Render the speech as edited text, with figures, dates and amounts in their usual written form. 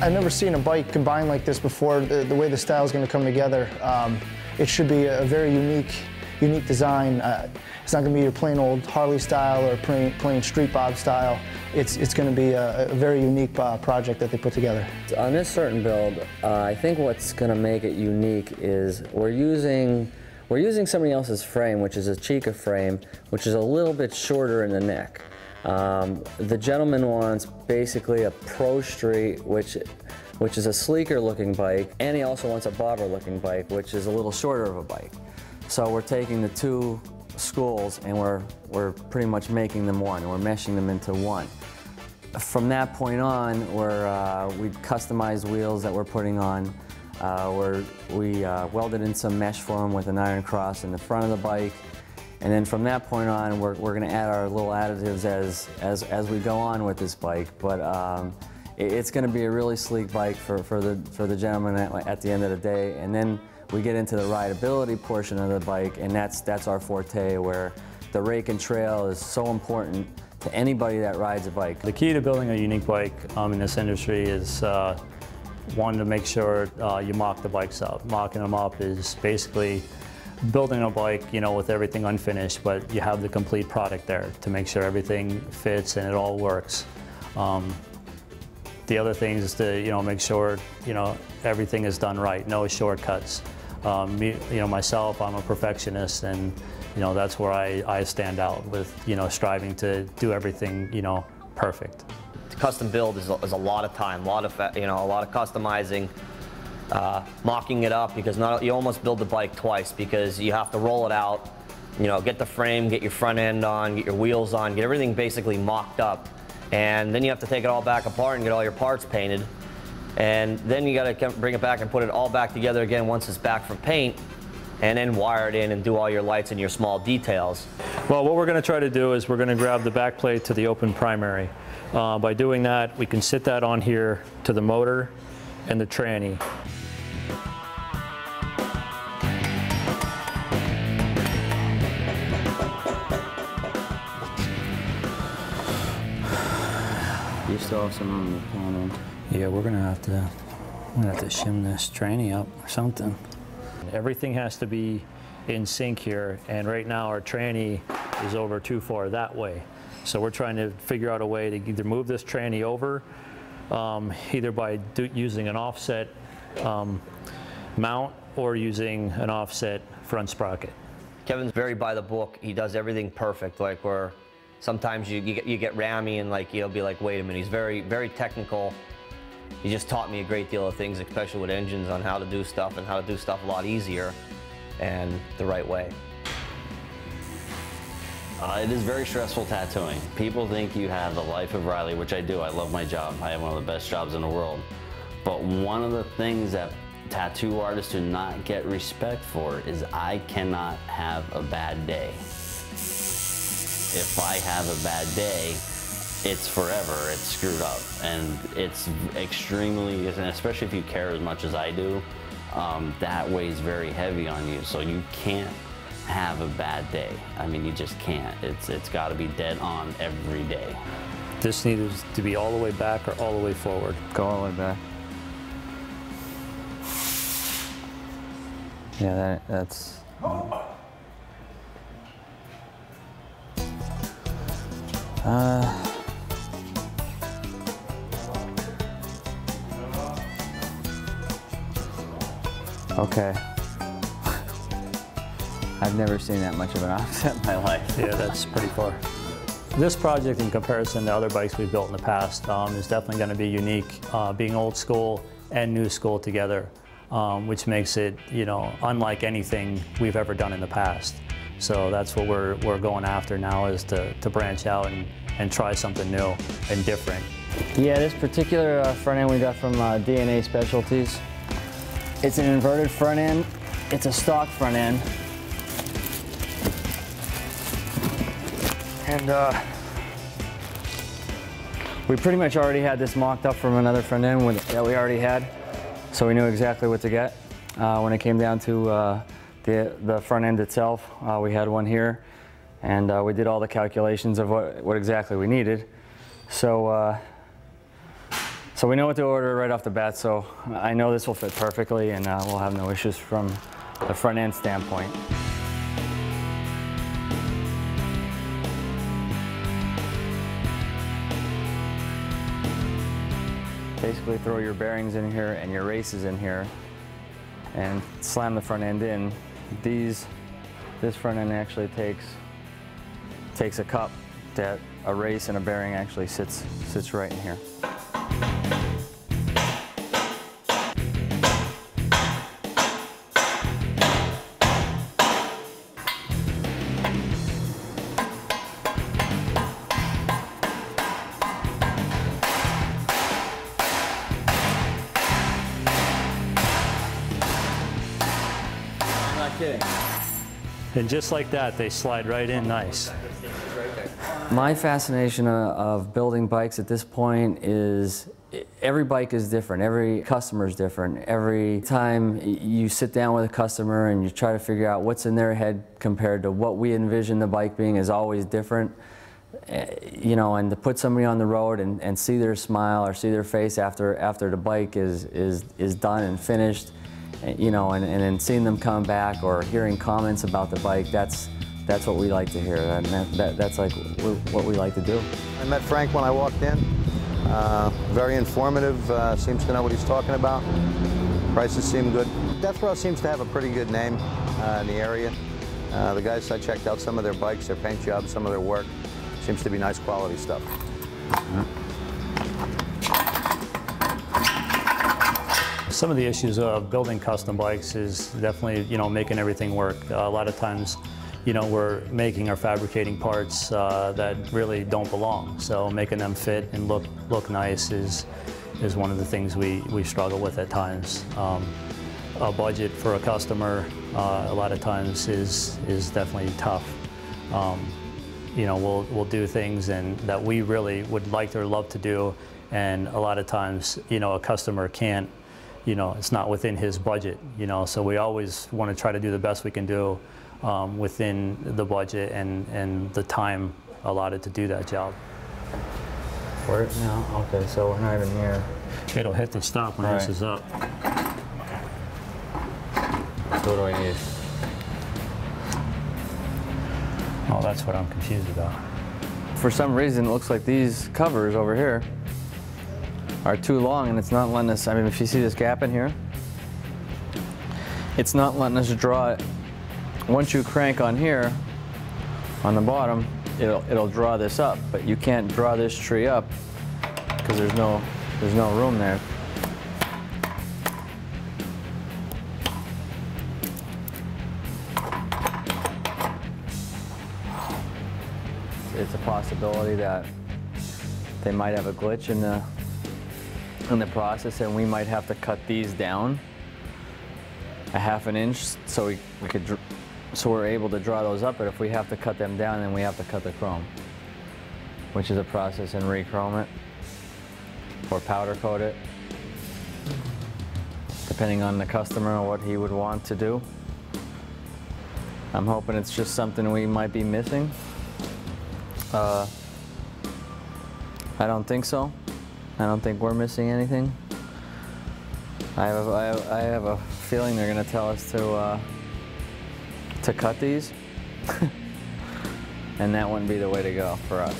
I've never seen a bike combined like this before. The way the style is going to come together, it should be a very unique design. It's not going to be your plain old Harley style or plain street bob style. It's going to be a very unique project that they put together. On this certain build, I think what's going to make it unique is we're using somebody else's frame, which is a Chica frame, which is a little bit shorter in the neck. The gentleman wants basically a Pro Street, which is a sleeker looking bike, and he also wants a bobber looking bike, which is a little shorter of a bike. So we're taking the two schools and we're pretty much making them one. We're meshing them into one. From that point on, we've customized wheels that we're putting on. We welded in some mesh for them with an iron cross in the front of the bike. And then from that point on, we're going to add our little additives as we go on with this bike. But it's going to be a really sleek bike for the gentleman at the end of the day. And then we get into the rideability portion of the bike, and that's our forte, where the rake and trail is so important to anybody that rides a bike. The key to building a unique bike in this industry is one, to make sure you mock the bikes up. Mocking them up is basically building a bike, with everything unfinished, but you have the complete product there to make sure everything fits and it all works. The other thing is to make sure everything is done right, no shortcuts. Myself, I'm a perfectionist, and that's where I stand out with striving to do everything perfect. Custom build is a lot of time, a lot of customizing, mocking it up, because you almost build the bike twice, because you have to roll it out, get the frame, get your front end on, get your wheels on, get everything basically mocked up, and then you have to take it all back apart and get all your parts painted, and then you got to bring it back and put it all back together again once it's back from paint, and then wire it in and do all your lights and your small details. Well, what we're going to try to do is we're going to grab the back plate to the open primary. By doing that, we can sit that on here to the motor and the tranny. You still have some on the front end. Yeah, we're gonna have to shim this tranny up or something. Everything has to be in sync here, and right now our tranny is over too far that way. So we're trying to figure out a way to either move this tranny over, either by using an offset mount or using an offset front sprocket. Kevin's very by the book. He does everything perfect. Like, where sometimes you get rammy and you'll be like, wait a minute. He's very, very technical. He just taught me a great deal of things, especially with engines, on how to do stuff and how to do stuff a lot easier and the right way. It is very stressful tattooing. People think you have the life of Riley, which I do. I love my job. I have one of the best jobs in the world. But one of the things that tattoo artists do not get respect for is I cannot have a bad day. If I have a bad day, it's forever, it's screwed up. And it's extremely, and especially if you care as much as I do, that weighs very heavy on you. So you can't have a bad day. I mean, you just can't. It's got to be dead on every day. This needs to be all the way back or all the way forward. Go all the way back. Yeah, that's... Okay. I've never seen that much of an offset in my life. Yeah, that's pretty far. This project, in comparison to other bikes we've built in the past, is definitely going to be unique, being old school and new school together, which makes it, unlike anything we've ever done in the past. So that's what we're going after now, is to branch out and try something new and different. Yeah, this particular front end we got from DNA Specialties. It's an inverted front end. It's a stock front end. And we pretty much already had this mocked up from another front end that we already had, so we knew exactly what to get. When it came down to the front end itself, we had one here, and we did all the calculations of what exactly we needed. So So we know what to order right off the bat, so I know this will fit perfectly, and we'll have no issues from the front end standpoint. Basically throw your bearings in here and your races in here and slam the front end in. This front end actually takes a cup that a race and a bearing actually sits right in here. And just like that, they slide right in nice. My fascination of building bikes at this point is every bike is different, every customer is different. Every time you sit down with a customer and you try to figure out what's in their head compared to what we envision the bike being is always different. You know, and to put somebody on the road and see their smile or see their face after the bike is done and finished, you know, and then seeing them come back or hearing comments about the bike, that's what we like to hear. That's like what we like to do. I met Frank when I walked in. Very informative, seems to know what he's talking about. Prices seem good. Death Row seems to have a pretty good name in the area. The guys, I checked out some of their bikes, their paint jobs, some of their work. Seems to be nice quality stuff. Some of the issues of building custom bikes is definitely, you know, making everything work. A lot of times, you know, we're making or fabricating parts that really don't belong. So making them fit and look nice is one of the things we struggle with at times. A budget for a customer a lot of times is definitely tough. You know, we'll do things that we really would like or love to do, and a lot of times, you know, a customer can't. You know, it's not within his budget, you know, so we always want to try to do the best we can do within the budget and the time allotted to do that job. Where now? Okay, so we're not even here. It'll hit the stop when this is up. What do I need? Oh, that's what I'm confused about. For some reason, it looks like these covers over here are too long, and it's not letting us, I mean, if you see this gap in here, it's not letting us draw it. Once you crank on here, on the bottom, it'll draw this up, but you can't draw this tree up because there's no room there. It's a possibility that they might have a glitch in the process, and we might have to cut these down a ½ an inch so we're able to draw those up. But if we have to cut them down, then we have to cut the chrome, which is a process, and re-chrome it or powder coat it, depending on the customer or what he would want to do. I'm hoping it's just something we might be missing. I don't think so. I don't think we're missing anything. I have a feeling they're going to tell us to cut these, and that wouldn't be the way to go for us.